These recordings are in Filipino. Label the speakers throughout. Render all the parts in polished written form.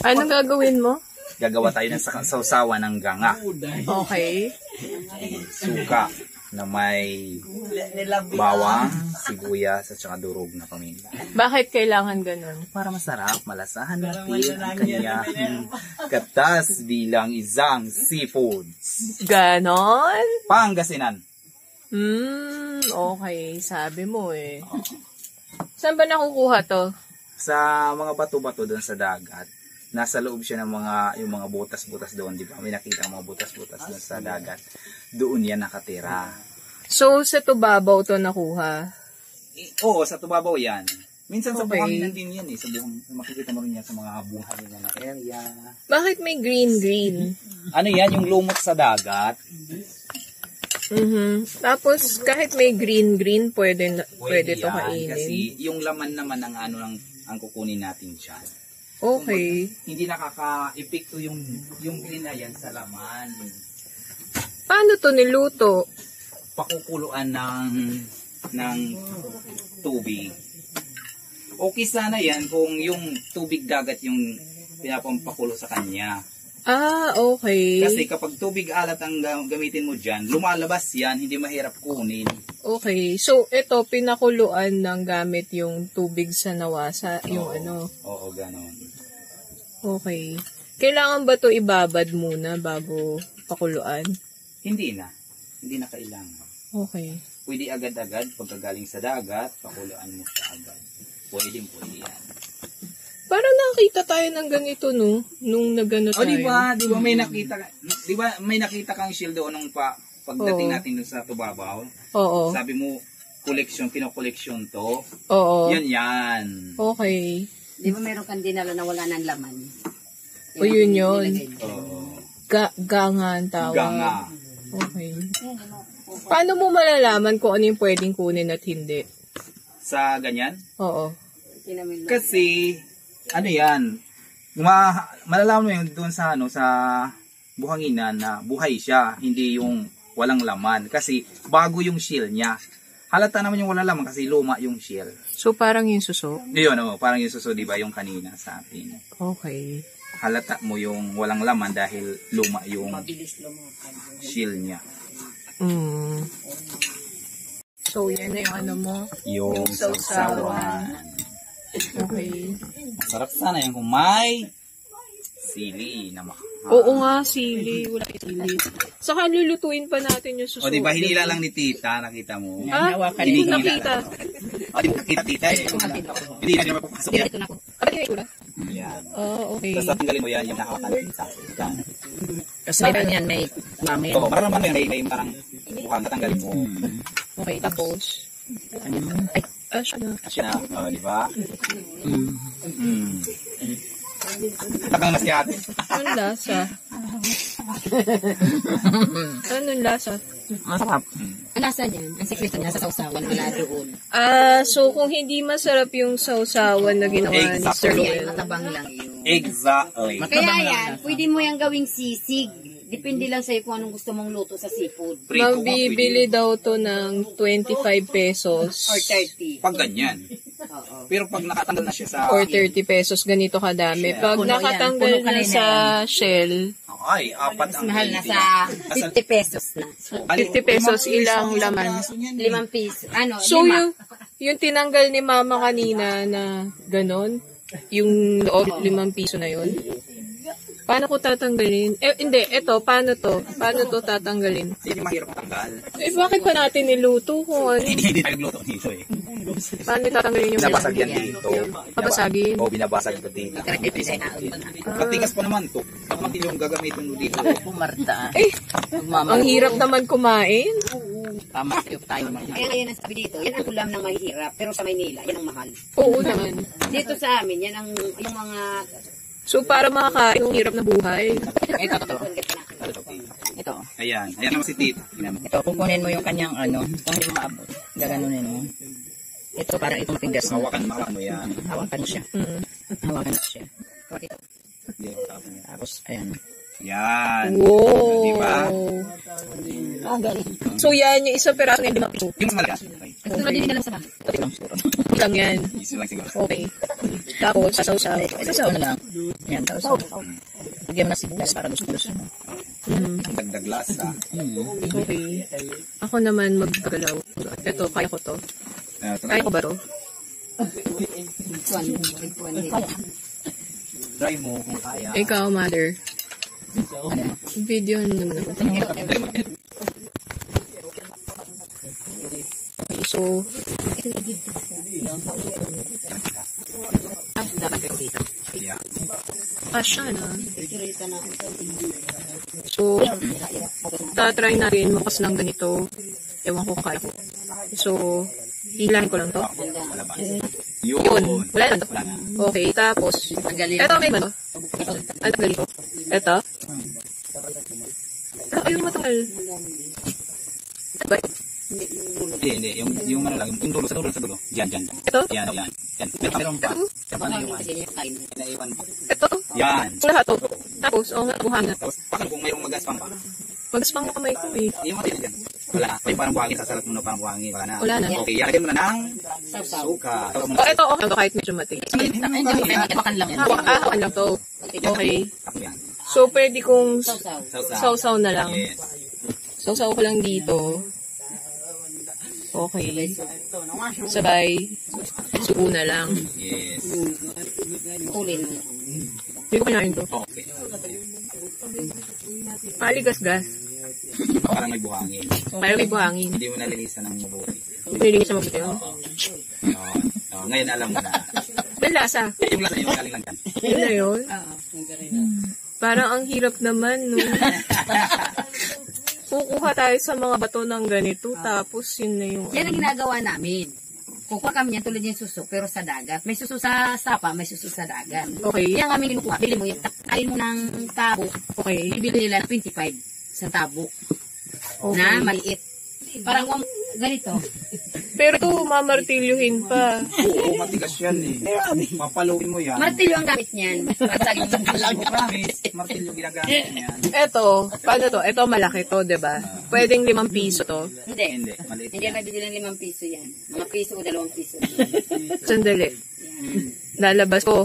Speaker 1: Anong gagawin mo?
Speaker 2: Gagawa tayo ng sausawan ng ganga.
Speaker 1: Okay.
Speaker 2: Suka na may bawang, sibuyas at saka durog na paminta.
Speaker 1: Bakit kailangan ganun?
Speaker 2: Para masarap, malasahan natin ang kanyang katas bilang isang seafoods.
Speaker 1: Ganon?
Speaker 2: Pangasinan.
Speaker 1: Okay. Sabi mo eh. Saan ba nakukuha to?
Speaker 2: Sa mga bato-bato doon sa dagat. Nasa loob siya ng yung mga butas-butas doon, di ba? May nakita mga butas-butas doon sa dagat. Doon yan nakatira.
Speaker 1: So, sa Tubabaw to nakuha?
Speaker 2: Oo, sa Tubabaw yan. Minsan sa buhanginan din yan eh. Sa makikita mo rin yan sa mga buhangin na area.
Speaker 1: Bakit may green-green?
Speaker 2: Ano yan? Yung lumot sa dagat.
Speaker 1: Tapos, kahit may green-green, pwede to kainin.
Speaker 2: Kasi yung laman naman ang kukunin natin dyan.
Speaker 1: Okay.
Speaker 2: Hindi nakaka-epekto yung green na yan sa laman.
Speaker 1: Paano to niluto?
Speaker 2: Pakukuluan ng tubig. Okay sana yan kung yung tubig dagat yung pinapampakulo sa kanya.
Speaker 1: Okay.
Speaker 2: Kasi kapag tubig alat ang gamitin mo dyan, lumalabas yan, hindi mahirap kunin.
Speaker 1: Okay. So, ito, pinakuluan ng gamit yung tubig sa nawasa, yung ano.
Speaker 2: Oo, ganon.
Speaker 1: Okay. Kailangan ba to ibabad muna bago pakuluan?
Speaker 2: Hindi na. Hindi na kailangan.
Speaker 1: Okay.
Speaker 2: Pwede agad-agad, pagkagaling sa dagat, pakuluan mo siya agad. Pwede yan.
Speaker 1: Parang nakita tayo ng ganito, no? Nung nagano tayo.
Speaker 2: Di ba may nakita kang shield doon nung pagdating natin dun sa Tubabaw?
Speaker 1: Oo.
Speaker 2: Sabi mo, kino-collection to?
Speaker 1: Oo.
Speaker 2: Yan.
Speaker 1: Okay.
Speaker 3: Di ba meron kang dinala na wala ng laman?
Speaker 1: O yun yun.
Speaker 2: Oo.
Speaker 1: Ganga ang tawag.
Speaker 2: Ganga.
Speaker 1: Okay. Paano mo malalaman kung ano yung pwedeng kunin at hindi?
Speaker 2: Sa ganyan?
Speaker 1: Oo.
Speaker 2: Kasi, ano yan, malalaman mo yun doon sa, sa buhanginan na buhay siya, hindi yung walang laman. Kasi, bago yung shell niya. Halata naman yung walang laman kasi luma yung shell.
Speaker 1: So, parang yung suso?
Speaker 2: Yun, parang yung suso, diba, yung kanina sa atin.
Speaker 1: Okay.
Speaker 2: Halata mo yung walang laman dahil luma yung shell niya.
Speaker 1: So, yan na yung ano mo?
Speaker 2: Yung sausawan.
Speaker 1: Okay.
Speaker 2: Masarap sana yung kung may sili na
Speaker 1: Oo nga, sili. Wala sili. Saka lulutuin pa natin yung suso.
Speaker 2: O, diba, hinila lang ni tita, nakita mo.
Speaker 1: Hindi ko nakita.
Speaker 2: O, diba, nakita tita eh. Hindi na naman papasok yan.
Speaker 1: Bakit yung itsura?
Speaker 2: Yan.
Speaker 1: Okay.
Speaker 2: Tapos tinggalin mo yan, yung nakakakalapin sa akin.
Speaker 3: Kasi yan may mami.
Speaker 2: Oo, parang naman yan, may parang mukhang natanggalin mo.
Speaker 1: Okay, tapos. Ay, siya na.
Speaker 2: Asya na, o, diba? Tagang mas ate.
Speaker 1: Anong lasa? Anong lasa?
Speaker 3: Masarap. Ang lasa niyan, ang sekreto niya sa sausawan, wala doon.
Speaker 1: So kung hindi masarap yung sausawan na ginawa ni Sir Will.
Speaker 3: Matabang lang yun.
Speaker 2: Exactly.
Speaker 3: Kaya yan, pwede mo yung gawing sisig. Depende lang sa'yo kung anong gusto mong luto sa seafood.
Speaker 1: Mabibili daw to ng 25 pesos.
Speaker 3: Or 30.
Speaker 2: Pag ganyan.
Speaker 3: Oo.
Speaker 2: Pero pag nakatanggal na siya sa...
Speaker 1: Or 30 pesos, ganito kadami. Pag nakatanggal na sa shell,
Speaker 2: ay, apat ang
Speaker 3: mahal na sa 50 pesos na.
Speaker 1: 50 pesos ilang laman.
Speaker 3: 5 piso. Ano,
Speaker 1: So
Speaker 3: 5.
Speaker 1: yung tinanggal ni mama kanina na ganon, yung loob 5 piso na yun. Paano ko tatanggalin? Hindi, eto, paano to? Paano to tatanggalin?
Speaker 2: Hindi mahirap matanggal.
Speaker 1: Bakit pa natin niluto kung ano?
Speaker 2: Hindi tayo gluto dito eh.
Speaker 1: Paano tatanggalin yung
Speaker 2: Binabasag yan dito.
Speaker 1: Babasagin?
Speaker 2: Oo, binabasag ito dito. Patigas pa naman to. Pati yung gagamitin mo dito.
Speaker 3: Pumarta.
Speaker 1: Ang hirap naman kumain.
Speaker 3: Tama tayo. Ayan ang sabi dito. Yan ang ulam na mahirap. Pero sa Maynila, yan ang mahal.
Speaker 1: Oo naman.
Speaker 3: Dito sa amin, yan ang yung mga...
Speaker 1: So, para makakain yung hirap na buhay.
Speaker 3: Ito.
Speaker 2: Ayan. Ayan naman si Tita.
Speaker 3: Ito, kukunin mo yung kanyang ano. Kung hindi mo maabot. Gaganunin mo. Ito, parang ito matigas na.
Speaker 2: Hawakan mo yan.
Speaker 3: Hawakan siya. Hawakan siya. Tapos, ayan.
Speaker 2: Yan.
Speaker 1: Wow.
Speaker 2: Diba?
Speaker 1: So, yan yung isang peraso na 5 piso.
Speaker 2: Yung malagas.
Speaker 3: Sunod din na lang sa bahay. Ito lang siguro.
Speaker 1: Lang yan.
Speaker 2: Easy lang siguro.
Speaker 1: Okay. Tapos, sasaw-saw.
Speaker 3: Sasaw na lang. Yan, sasaw. Lagyan mo na sibuyas para gusto-gusto.
Speaker 2: Dagdag lasa.
Speaker 1: Okay. Ako naman magpagalaw. Ito, kaya ko to. Kaya ko ba to?
Speaker 2: Try mo kung kaya.
Speaker 1: Ikaw, mother. Video naman ako. Okay, so,
Speaker 2: Yeah.
Speaker 1: siya na. So, tatry natin makas ng ganito. Ewan ko kaya ko. So, hilahin ko lang to. Yun. Wala lang to. Okay, tapos, eto may ano? Ano ganito? Eto? Ayun matagal.
Speaker 2: Hindi. Yung ano lang, yung dulo, sa dulo. Diyan.
Speaker 1: Ito?
Speaker 2: Yan. Meron pa.
Speaker 1: Ito?
Speaker 2: Yan.
Speaker 1: Lahat to. Tapos, buhangin.
Speaker 2: Tapos, pakan kung mayroong magaspang pa.
Speaker 1: Magaspang mo kamay ko eh.
Speaker 2: Yung mga yan. Wala. May parang buhangin, sasalat mo na parang buhangin.
Speaker 1: Wala na.
Speaker 2: Okay, yan mo na ng suka.
Speaker 1: Ito okay to kahit medyo mati.
Speaker 3: Makan lang yan.
Speaker 1: Hawakan lang to. Okay.
Speaker 2: Yan.
Speaker 1: So, pwede kong
Speaker 2: Sausaw.
Speaker 1: sausaw na lang.
Speaker 2: Yes.
Speaker 1: Sausaw ko lang dito. Okay. Sabay. Suko na lang.
Speaker 2: Yes.
Speaker 1: Hindi ko kinain to.
Speaker 2: Okay.
Speaker 1: Maligas-gas.
Speaker 2: Parang may buhangin.
Speaker 1: Parang may buhangin.
Speaker 2: Hindi mo nalilisan ng mabuti.
Speaker 1: Nilinis sa mabuti.
Speaker 2: Ngayon alam mo na.
Speaker 1: May lasa.
Speaker 2: Yung lasa yung galing lang yan.
Speaker 1: Yun na yun. Parang ang hirap naman, no? Kukuha tayo sa mga bato ng ganito, tapos yun na yung...
Speaker 4: Yan ang ginagawa namin. Kukuha kami yan tulad yung suso, pero sa dagat. May suso sa sapa, may suso sa dagat.
Speaker 1: Okay.
Speaker 4: Yan ang aming kinukuha. Bili mo yung kain mo ng tabo.
Speaker 1: Okay.
Speaker 4: Ibili nila ng 25 sa tabo. Na maliit. Parang ganito.
Speaker 1: Pero ito, mamartilyuhin pa.
Speaker 2: Oo, matigas yan eh. Papaluin mo yan.
Speaker 4: Martilyo ang gamit niyan.
Speaker 2: Promise. Martilyo ginagamit niyan.
Speaker 1: Ito, paano to? Ito malaki to, diba? Pwedeng 5 piso to.
Speaker 4: Hindi.
Speaker 2: Maliit
Speaker 4: Hindi
Speaker 2: yan.
Speaker 4: ang nabili ng 5 piso yan. Mga piso o 2 piso.
Speaker 1: Sandali. Lalabas ko.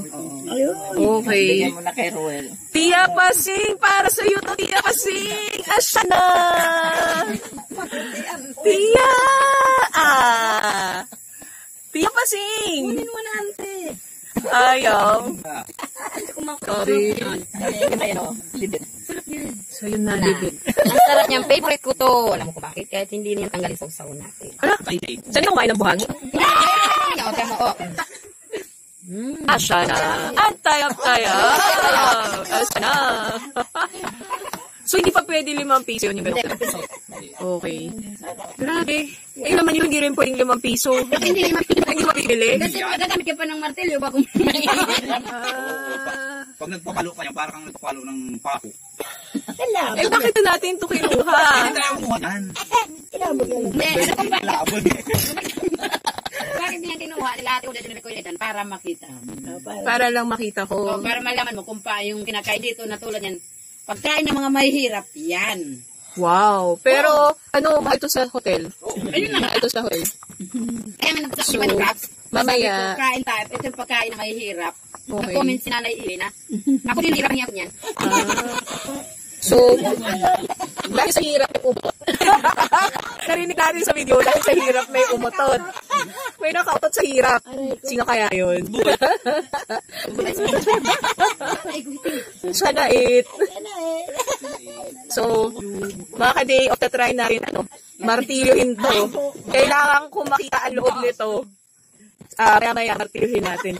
Speaker 1: Okay.
Speaker 3: Bigyan mo na kay Ruel.
Speaker 1: Tia Pasing! Para sa iyo to, Tia Pasing! Asya na! Tia! Tia Pasing!
Speaker 4: Kunin mo na, ante.
Speaker 1: Ayaw. Sorry. So, yun na.
Speaker 4: Ang sarap niyang favorite ko to. Alam mo ko bakit? Kahit hindi niya tanggalin sa usaw natin.
Speaker 1: Ala, saan ka kumain ng buhangin? Asya na. Antayap-tayap. Asya na. So, hindi pa pwede 5 piso yun yung ganito. Okay. Grabe. Eh naman yung hindi rin pwedeng 5 piso.
Speaker 4: Hindi
Speaker 1: mapipili.
Speaker 4: Kasi magagamit ka pa ng martilyo bago
Speaker 2: Pag nagpapalo ka niya, parang kang nagpapalo ng pako.
Speaker 1: Eh, bakit na natin ito kinuha?
Speaker 2: Hindi tayo kumuha yan. Labon eh.
Speaker 4: Bakit niya kinuha nila ate ulit sinabi ko yan para makita.
Speaker 1: Para lang makita ko.
Speaker 4: O, para malaman mo kung pa yung kinakain dito na tulad yan. Pagkain ng mga mahihirap, yan.
Speaker 1: Wow. Pero, ano, ito sa hotel?
Speaker 4: Ayun na.
Speaker 1: Ito sa hotel.
Speaker 4: Kaya man nagsasabi
Speaker 1: So,
Speaker 4: man Raps,
Speaker 1: mamaya-
Speaker 4: kain tayo. Ito yung pagkain ng mahihirap.
Speaker 1: Okay.
Speaker 4: Na-comment si Nanay Ilina. Ako din hirap niya yan.
Speaker 1: So, dahil sa hirap may umutot. Narinig natin sa video, dahil sa hirap may umutot. May nakautot sa hirap. Sino kaya yun? Sana it. So, mga ka-day of the try na rin, martilyohin to. Kailangan kung makita ang loob nito. Maya martilyohin natin.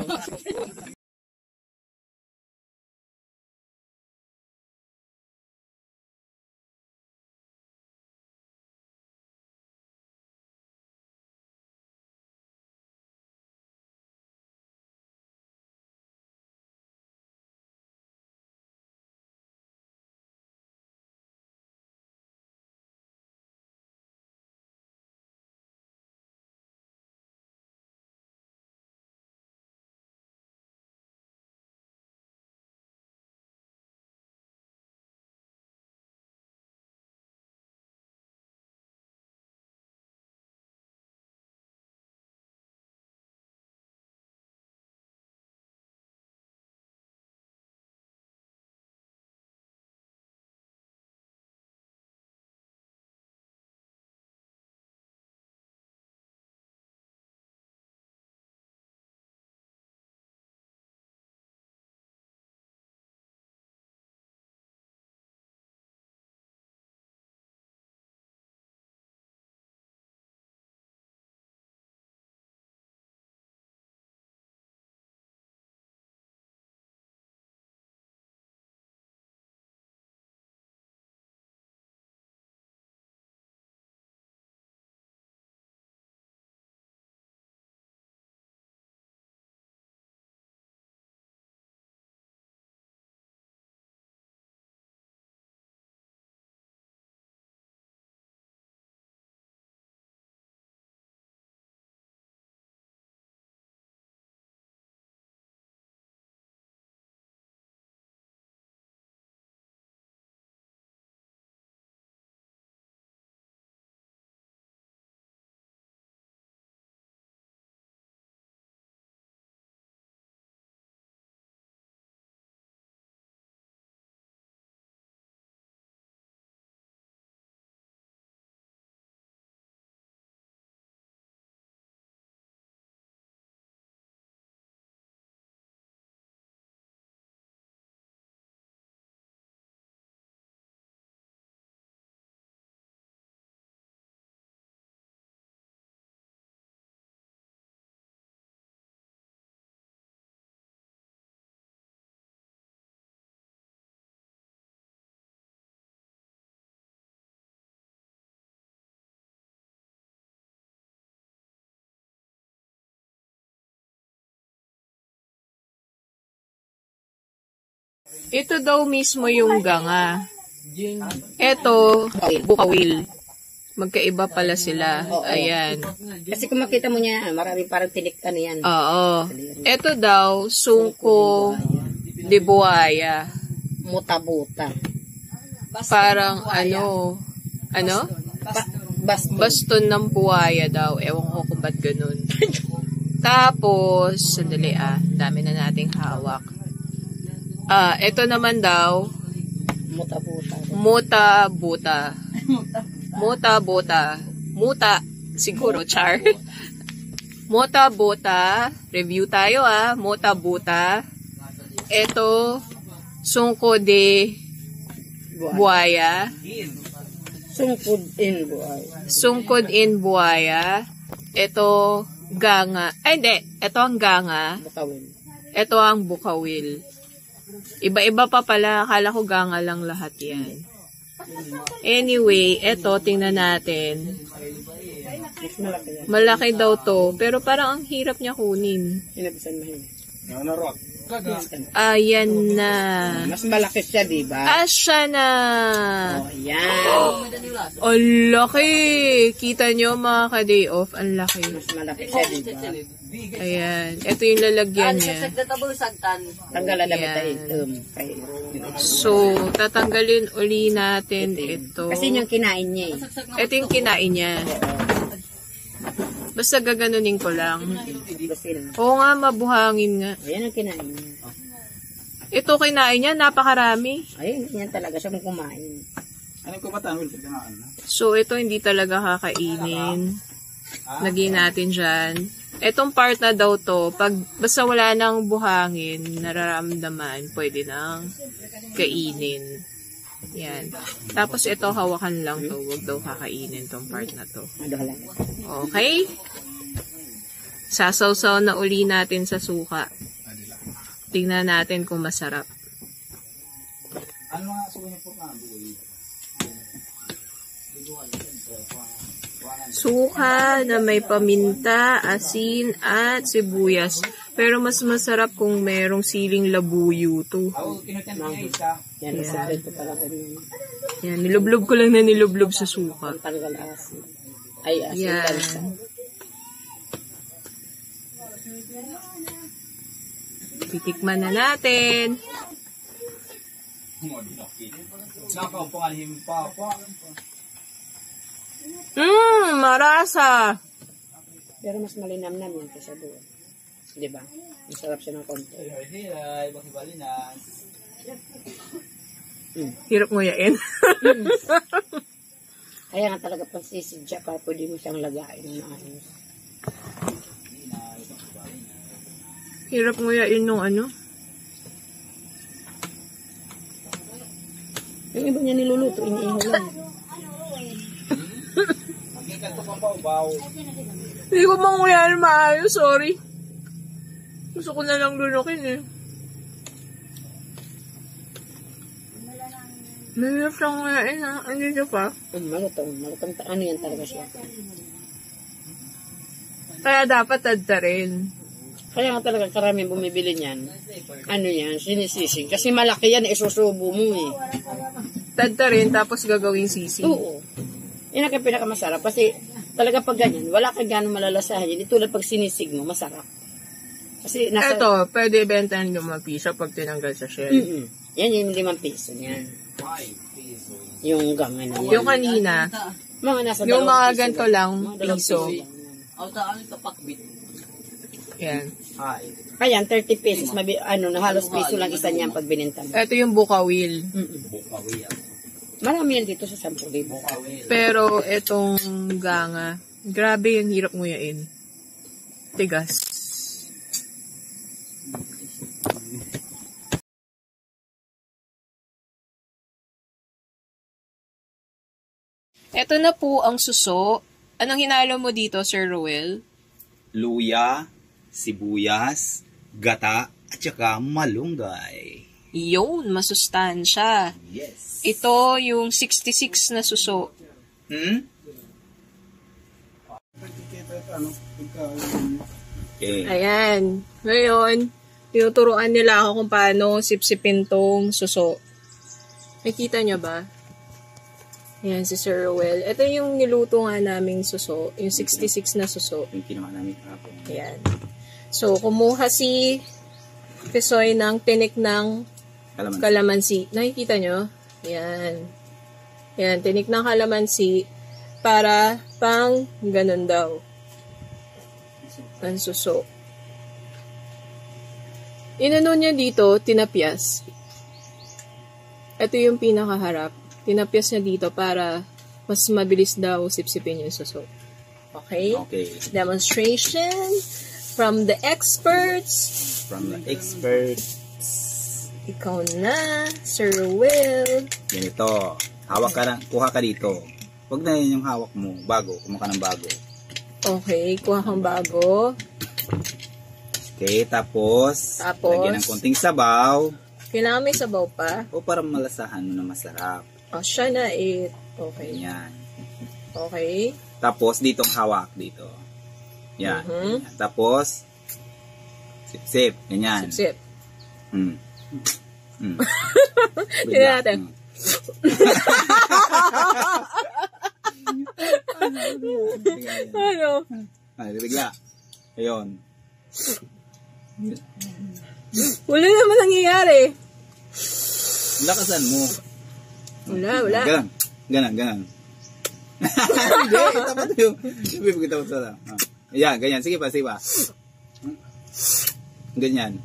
Speaker 1: Ito daw mismo yung ganga. Ito, bukawil. Magkaiba pala sila. Ayan.
Speaker 4: Kasi kung makita mo niya, maraming parang tinik ano yan.
Speaker 1: Oo. Ito daw, sungko de buhaya.
Speaker 4: Muta-buta.
Speaker 1: Parang ano? Baston ng buhaya daw. Ewan ko kung ba't ganun. Tapos, sandali dami na nating hawak. Ito naman daw, muta-buta. Muta, siguro, char. Muta-buta. Review tayo muta-buta. Ito, sungko de buhaya. Sungkod in buhaya. Ito, ganga. Ay, hindi. Ito ang ganga. Ito ang bukawil. Iba-iba pa pala. Akala ko ganga lang lahat yan. Anyway, ito, tingnan natin. Malaki daw to. Pero parang ang hirap niya kunin. Ayan na.
Speaker 3: Mas malaki siya, diba?
Speaker 1: Siya na.
Speaker 3: Yan.
Speaker 1: Ang laki. Kita nyo mga ka-day off. Ang laki.
Speaker 3: Mas malaki siya, diba?
Speaker 1: Ayan. Ito yung lalagyan niya.
Speaker 3: Tanggalan naman tayo.
Speaker 1: So, tatanggalin uli natin ito.
Speaker 4: Kasi yung kinain niya
Speaker 1: Ito yung kinain niya. Basta gaganunin ko lang. Oo nga, mabuhangin nga.
Speaker 4: Ayan ang kinain niya.
Speaker 1: Ito kinain niya, napakarami.
Speaker 4: Ayun, yan talaga siya kung kumain.
Speaker 2: Ano ko ba tanong?
Speaker 1: So, ito hindi talaga kakainin. Lagyan natin dyan. Itong part na daw to, pag basta wala nang buhangin, nararamdaman, pwede nang kainin. Yan. Tapos ito, hawakan lang to. Huwag daw kakainin tong part na to. Okay? Sasawsaw na uli natin sa suka. Tingnan natin kung masarap.
Speaker 2: Ano nga suka niyo po
Speaker 1: Suka na may paminta, asin, at sibuyas. Pero mas masarap kung merong siling labuyo to.
Speaker 4: Yan, masarap ito talaga niya.
Speaker 1: Yan, nilublob ko lang na nilublob sa suka.
Speaker 4: Tanggal asin. Ay, asin
Speaker 1: Yan.
Speaker 4: bansa.
Speaker 1: Titikman na natin. Marasa.
Speaker 4: Pero mas malinamnam yan kaysa doon. Diba? Masarap siya ng konti.
Speaker 1: Hirap nguyain.
Speaker 4: Kaya nga talaga pansisidya para pwede mo siyang lagain ng maayos.
Speaker 1: Hirap nguyain nung ano.
Speaker 4: Yung iba niya niluluto, iniihaw lang.
Speaker 1: Hindi ko manguyain maayos, sorry. Gusto ko na lang lunukin Mahirap siyang nguyain Hindi siya pa.
Speaker 4: Malutong. Ano yan talaga siya.
Speaker 1: Kaya dapat tadta rin.
Speaker 4: Kaya nga talaga karamihan bumibili niyan. Ano yan, sinisisig. Kasi malaki yan, isusubo mo
Speaker 1: Tadta rin, tapos gagawing sisig.
Speaker 4: Oo. Yan ang pinakamasarap. Kasi talaga pag ganyan, wala ka gano'ng malalasahan yan. Tulad pag sinisig mo, masarap. Kasi nasa...
Speaker 1: Ito, pwede bentahan yung mga piso pag tinanggal sa shell.
Speaker 4: Yan yung 5 piso niyan. Yung ganga na yan.
Speaker 1: Yung kanina,
Speaker 4: Mga nasa
Speaker 1: yung
Speaker 4: 2
Speaker 1: mga
Speaker 4: piso
Speaker 1: ganito lang, piso. Yan.
Speaker 4: Kaya 30 pesos, na halos piso lang isa niyan pag binenta mo.
Speaker 1: Ito yung bukawil.
Speaker 4: Marami yan dito sa 10,000.
Speaker 1: Pero itong ganga, grabe yung hirap nguyain. Tigas. Ito na po ang suso. Anong hinalo mo dito, Sir Ruel?
Speaker 2: Luya, sibuyas, gata, at saka malunggay.
Speaker 1: Yun, masustansya.
Speaker 2: Yes.
Speaker 1: Ito yung 66 na suso.
Speaker 2: Okay.
Speaker 1: Ayan. Ngayon, tinuturuan nila ako kung paano sipsipin tong suso. Nakita nyo ba? Yan, si Sir Rowell. Ito yung niluto nga naming suso, yung 66 na suso.
Speaker 2: Yung kinuha namin kahapon.
Speaker 1: Yan. So, kumuha si Pisoy ng tinik ng kalamansi. Nakikita nyo? Yan. Yan, tinik ng kalamansi para pang ganun daw. Ang suso. Inano niya dito, tinapyas. Ito yung pinakaharap. Tinapyas niya dito para mas mabilis daw sipsipin yung suso. Okay?
Speaker 2: Okay.
Speaker 1: Demonstration from the experts.
Speaker 2: From the experts.
Speaker 1: Ikaw na, Sir Will.
Speaker 2: Ganito. Hawak ka na, kuha ka dito. Huwag na yun yung hawak mo. Bago, kumuha ka ng bago.
Speaker 1: Okay, kuha kang bago.
Speaker 2: Okay, tapos lagyan ng konting sabaw.
Speaker 1: Kailangan may sabaw pa.
Speaker 2: O para malasahan mo na masarap.
Speaker 1: Oh, siya na it. Okay.
Speaker 2: Ganyan.
Speaker 1: Okay.
Speaker 2: Tapos, ditong hawak dito. Yan.
Speaker 1: Mhm.
Speaker 2: Ganyan. Tapos, sip-sip. Ganyan.
Speaker 1: Sip-sip.
Speaker 2: Mm. Mm.
Speaker 1: Tingnan natin. Ano?
Speaker 2: Ay, bigla. Ayun.
Speaker 1: Wala naman nangyayari.
Speaker 2: Lakasan mo.
Speaker 1: Wala.
Speaker 2: Ganon. Hindi, tapat yung. Ibig tapat sa lang. Yan, ganyan. Sige pa. Ganyan.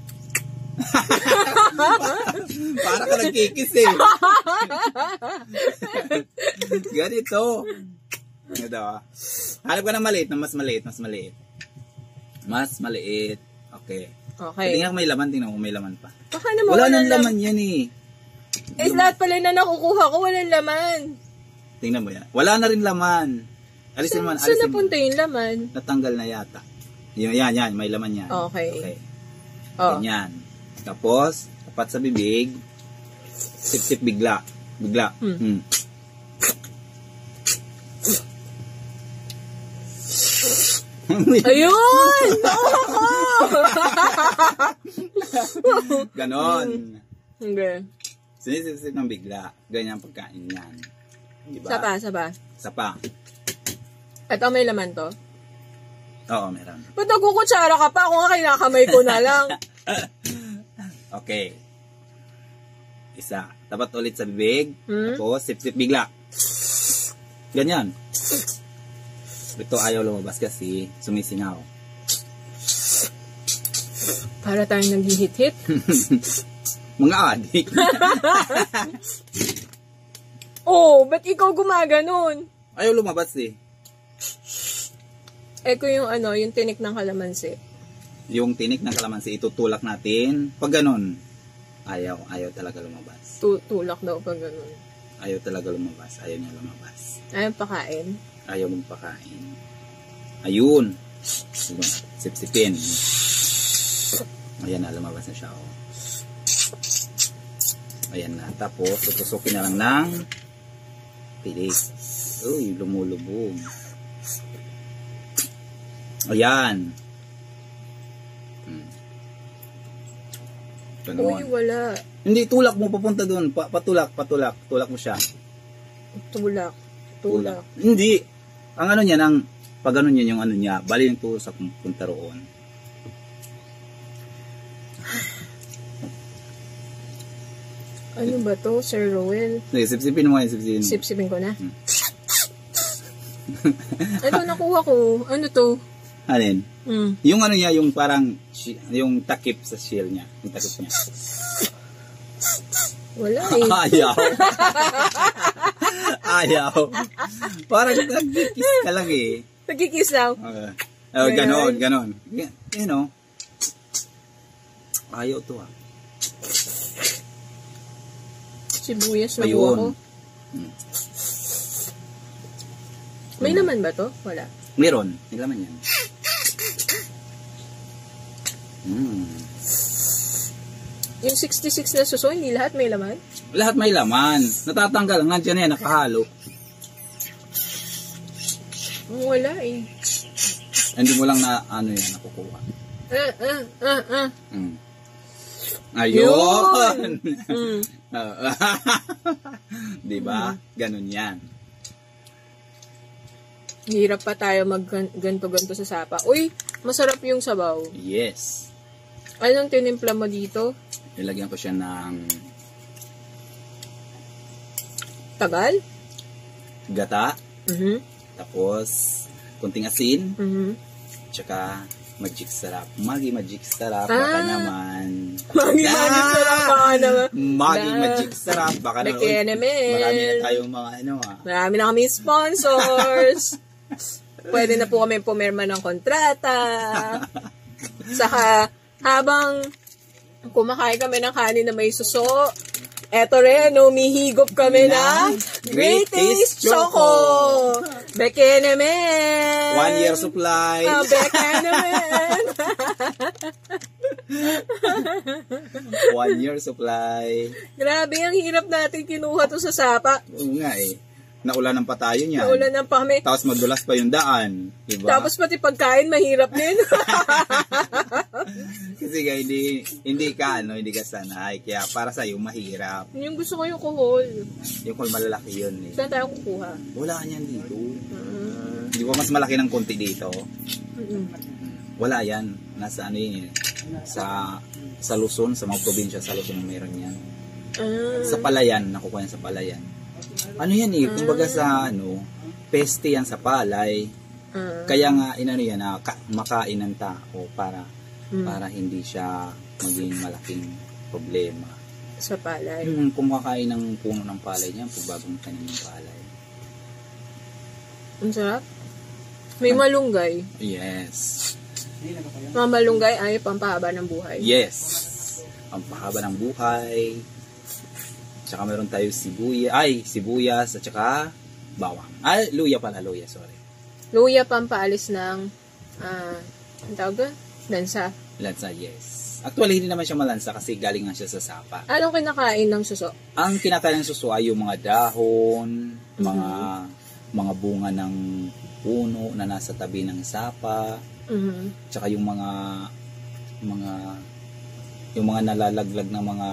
Speaker 2: Para ka nagkikis eh. Ganito. Ito ah. Hanap ka ng maliit, mas maliit. Okay. Tingnan ko may laman, tingnan ko may laman pa.
Speaker 1: Baka naman
Speaker 2: Wala nang laman yan eh.
Speaker 1: Lahat pala na nakukuha ko, walang laman.
Speaker 2: Tingnan mo yan. Wala na rin laman. Alisin mo.
Speaker 1: Saan napunta yung laman?
Speaker 2: Natanggal na yata. Yan, may laman yan.
Speaker 1: Okay. Oh.
Speaker 2: Ganyan. Tapos, tapat sa bibig, sip-sip bigla.
Speaker 1: Ayun!
Speaker 2: Ganon.
Speaker 1: Okay.
Speaker 2: Sinisip-sip ng bigla. Ganyan pagkain yan. Diba? Sapa.
Speaker 1: Ito may laman to?
Speaker 2: Oo, meron.
Speaker 1: Ba't nagkukutsara ka pa? Ako nga kinakamay ko na lang.
Speaker 2: Okay. Isa. Tapat ulit sa bibig. Tapos, sip-sip bigla. Ganyan. Ito ayaw lumabas kasi sumisingaw.
Speaker 1: Para tayong nag-hit-hit.
Speaker 2: Mga adik.
Speaker 1: Oh, ba't ikaw gumaganon?
Speaker 2: Ayaw lumabas eh.
Speaker 1: Eko yung yung tinik ng kalamansi.
Speaker 2: Yung tinik ng kalamansi, itutulak natin. Pag ganun, ayaw talaga lumabas.
Speaker 1: Tulak daw pag ganun.
Speaker 2: Ayaw talaga lumabas. Ayaw niya lumabas.
Speaker 1: Ayaw pakain.
Speaker 2: Ayaw mong pakain. Ayun. Sip-sipin. Ayan na, lumabas na siya. Oh. Ayan na. Tapos, tutusukin na lang ng tinik. Uy, lumulubog. Ayan.
Speaker 1: Uy, wala.
Speaker 2: Hindi, tulak mo papunta doon. Patulak. Tulak mo siya.
Speaker 1: Tulak.
Speaker 2: Hindi. Ang ano niya, pag ano niya yung ano niya, bali yung tusak punta roon.
Speaker 1: Ano ba to, Sir Rowell?
Speaker 2: Sipsipin mo yan,
Speaker 1: Sipsipin ko na. Ito, nakuha ko. Ano to?
Speaker 2: Alin? Yung ano niya, yung parang, yung takip sa shell niya. Yung takip niya.
Speaker 1: Wala eh.
Speaker 2: Ayaw. Parang nag-kiss ka lang eh.
Speaker 1: Nag-kiss lang?
Speaker 2: Ganon. You know. Ayaw to ah.
Speaker 1: Sibuyas na buha ko. May laman ba to? Wala.
Speaker 2: Meron. May laman yan.
Speaker 1: Yung 66 na suso, hindi lahat may laman?
Speaker 2: Lahat may laman. Natatanggal. Nandiyan na yan, nakahalo.
Speaker 1: Wala eh.
Speaker 2: Hindi mo lang na, ano yan, nakukuha. Ayun!
Speaker 1: Mm.
Speaker 2: Diba? Ganun yan.
Speaker 1: Hirap pa tayo mag-ganto-ganto sa sapa. Uy, masarap yung sabaw.
Speaker 2: Yes.
Speaker 1: Anong tinimpla mo dito?
Speaker 2: Nilagyan ko siya ng
Speaker 1: Tagal?
Speaker 2: gata,
Speaker 1: Mhm.
Speaker 2: tapos kunting asin,
Speaker 1: Mhm.
Speaker 2: tsaka magic sarap. Magic sarap, baka naman.
Speaker 1: Magi sarap ka naman.
Speaker 2: Magic sarap, baka naman.
Speaker 1: Beke naman.
Speaker 2: Marami na tayong mga
Speaker 1: Marami na kami sponsors. Pwede na po kami pumirma ng kontrata. Saka, habang kumakain kami ng kanin na may suso, eto rin, umihigop kami ng Great Taste Choco. Beke naman.
Speaker 2: 1 year supply.
Speaker 1: Beke naman.
Speaker 2: 1 year supply.
Speaker 1: Grabe, ang hirap natin kinuha to sa sapa.
Speaker 2: Oo nga eh. Naulanan pa tayo niyan.
Speaker 1: Naulanan pa kami.
Speaker 2: Tapos madulas pa yung daan. Diba?
Speaker 1: Tapos pati pagkain, mahirap din.
Speaker 2: Kasi nga, hindi ka sanay. Kaya para sa'yo, mahirap.
Speaker 1: Yung gusto ko yung kuhol.
Speaker 2: Yung kung malalaki yun eh.
Speaker 1: Saan tayo kukuha?
Speaker 2: Wala yan dito. Di ba mas malaki ng konti dito? Wala yan. Nasa ano yun eh. Sa Luzon, sa mga probinsya sa Luzon meron yan. Sa Palayan, nakukuha yan sa Palayan. Ano yan eh, kumbaga sa peste yan sa palay. Kaya nga, yan, makain ng tao para hindi siya maging malaking problema.
Speaker 1: Sa palay.
Speaker 2: Kumakain ng puno ng palay niya, pagbagong tanim ng palay.
Speaker 1: Ang sarap. May malunggay.
Speaker 2: Yes.
Speaker 1: Mga malunggay ay pampahaba ng buhay.
Speaker 2: Yes. Pampahaba ng buhay. Tsaka meron tayo sibuyas at tsaka bawang. Luya pala, sorry.
Speaker 1: Luya pampaalis ng ang tawag doon? Lansa.
Speaker 2: Lansa, yes. Actually, hindi naman siya malansa kasi galing nga siya sa sapa.
Speaker 1: Anong kinakain ng suso?
Speaker 2: Ang kinakain ng suso ay yung mga dahon, mga bunga ng puno na nasa tabi ng sapa, tsaka yung mga nalalaglag na mga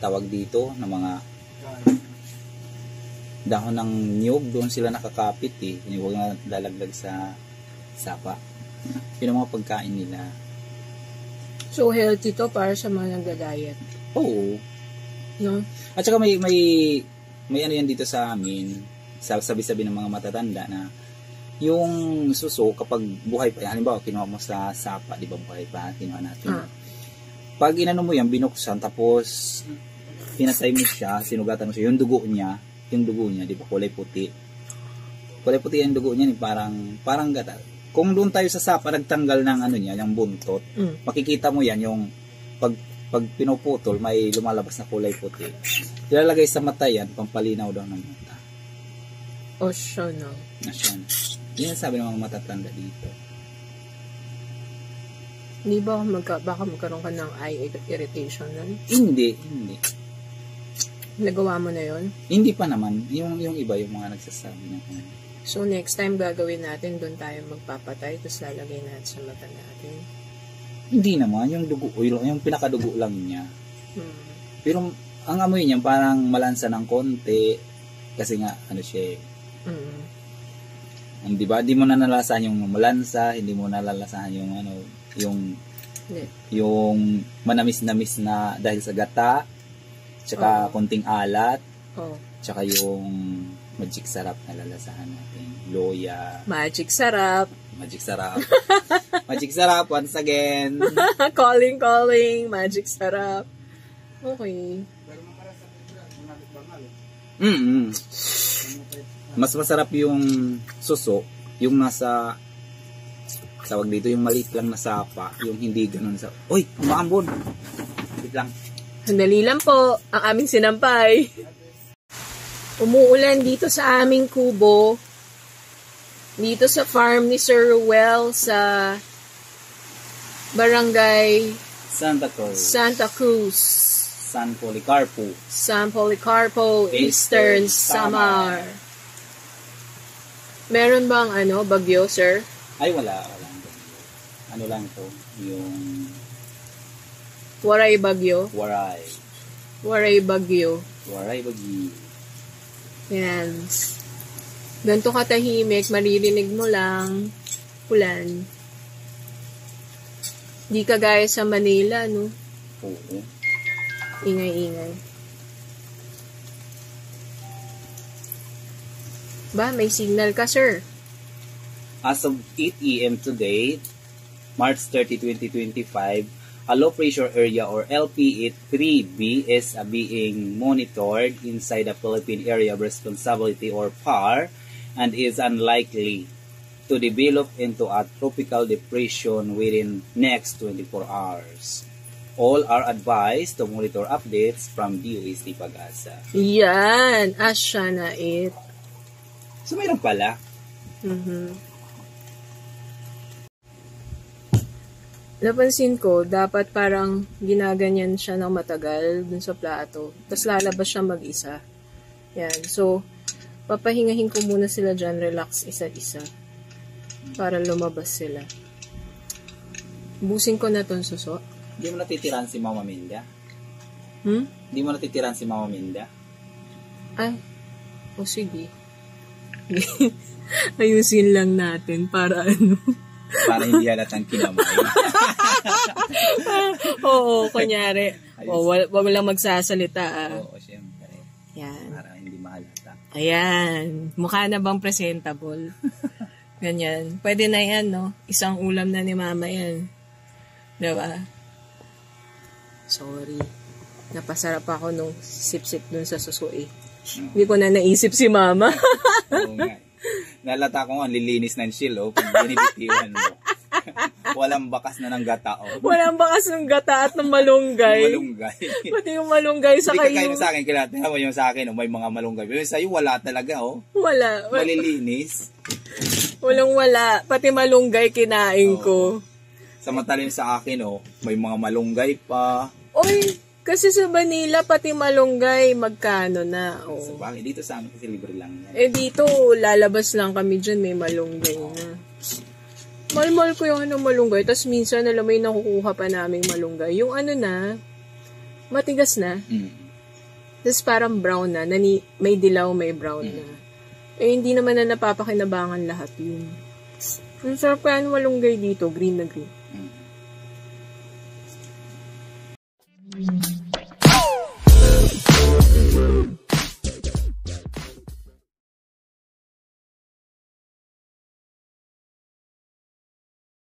Speaker 2: tawag dito na mga dahon ng niyog, doon sila nakakapit eh. Huwag na lalaglag sa sapa. Yun ang mga pagkain nila.
Speaker 1: So, healthy to para sa mga nagda-diet.
Speaker 2: Oo.
Speaker 1: No?
Speaker 2: At saka may ano yan dito sa amin, sabi-sabi ng mga matatanda na yung suso kapag buhay pa, halimbawa kinuha mo sa sapa, di ba buhay pa, kinuha natin. Pag inano mo yan, binuksan, tapos pinatay mo siya, sinugatan mo siya, yung dugo niya, di ba kulay puti. Kulay puti yung dugo niya, parang gata. Kung doon tayo sa sapa, nagtanggal ng niya, yung buntot, makikita mo yan, yung pag pinuputol, may lumalabas na kulay puti. Ilalagay sa mata yan, pampalinaw daw ng mata.
Speaker 1: Oceano.
Speaker 2: Yan sabi ng mga matatanda dito.
Speaker 1: Hindi ba baka magkaroon ka ng eye irritation nun?
Speaker 2: Hindi.
Speaker 1: Nagawa mo na yon?
Speaker 2: Hindi pa naman. Yung iba, yung mga nagsasabi na
Speaker 1: So, next time gagawin natin, doon tayo magpapatay, tapos lalagay natin sa mata natin.
Speaker 2: Hindi naman. Yung dugo, yung pinakadugo lang niya. Pero, ang amoy niya, parang malansa ng konti. Kasi nga, siya di ba? Hindi mo na nalasahan yung malansa, hindi mo nalalasahan yung manamis-namis na dahil sa gata, tsaka konting alat, tsaka yung magic sarap na lalasahan natin. Loya.
Speaker 1: Magic sarap.
Speaker 2: Magic sarap once again.
Speaker 1: calling. Magic sarap. Okay.
Speaker 2: Mas masarap yung suso, yung nasa tawag dito, yung maliit lang na sapa, yung hindi ganun sa uy, umaambon. Wait lang.
Speaker 1: Sandali lang po, ang aming sinampay. Umuulan dito sa aming kubo. Dito sa farm ni Sir Ruel sa Barangay Santa Cruz. San Policarpo, Eastern Samar. Meron bang bagyo, sir?
Speaker 2: Ay, wala. Ano lang to,
Speaker 1: Waray Bagyo.
Speaker 2: Waray.
Speaker 1: Waray Bagyo.
Speaker 2: Waray Bagyo.
Speaker 1: Yan. Ganito katahimik, maririnig mo lang. Ulan. Di kagaya sa Manila, no?
Speaker 2: Oo.
Speaker 1: Ingay-ingay. Ba, may signal ka, sir.
Speaker 2: As of 8 a.m. today, March 30, 2025, a low pressure area or LPA3B is being monitored inside the Philippine Area of Responsibility or PAR and is unlikely to develop into a tropical depression within next 24 hours. All are advised to monitor updates from DOST Pag-asa.
Speaker 1: Yan. Asya na it.
Speaker 2: So, mayroon pala.
Speaker 1: Napansin ko, dapat parang ginaganyan siya ng matagal dun sa plato. Tapos lalabas siya mag-isa. Yan. So, papahingahin ko muna sila dyan, relax isa-isa. Para lumabas sila. Busin ko na tong suso.
Speaker 2: Hindi mo natitiran si Mama Minda? Hindi mo natitiran si Mama Minda?
Speaker 1: Ay. O sige. Ayusin lang natin para ano.
Speaker 2: Para hindi halatang kinamay.
Speaker 1: Oo, kunyari. Wag lang magsasalita.
Speaker 2: Oo, syempre.
Speaker 1: Yan.
Speaker 2: Para hindi mahalata.
Speaker 1: Ayan. Mukha na bang presentable? Ganyan. Pwede na yan, no? Isang ulam na ni mama yan. Diba? Sorry. Napasarap ako nung sip-sip dun sa suso eh. Hindi ko na naisip si mama.
Speaker 2: Oo nga. Nalata ko nga, lilinis ng shield, pag binibitiwan mo. Walang bakas na ng gata,
Speaker 1: Walang bakas ng gata at ng malunggay.
Speaker 2: Malunggay.
Speaker 1: Pati yung malunggay sa kayo.
Speaker 2: Hindi ka kayo sa akin, kinatira mo yung sa akin, may mga malunggay. Pero sa'yo, wala talaga,
Speaker 1: Wala.
Speaker 2: Malilinis.
Speaker 1: Walang wala. Pati malunggay kinain ko.
Speaker 2: Samantalin sa akin, may mga malunggay pa.
Speaker 1: Oy, kasi sa Manila, pati malunggay, magkano na.
Speaker 2: So, bakit? Dito sa amin kasi libre lang yan.
Speaker 1: Dito, lalabas lang kami dyan, may malunggay na. Malmal ko yung malunggay, tapos minsan, alam mo yung nakukuha pa naming malunggay. Yung matigas na. Tapos parang brown na, may dilaw, may brown na. Hindi naman na napapakinabangan lahat yun. Ang sarap kaya ng malunggay dito, green na green.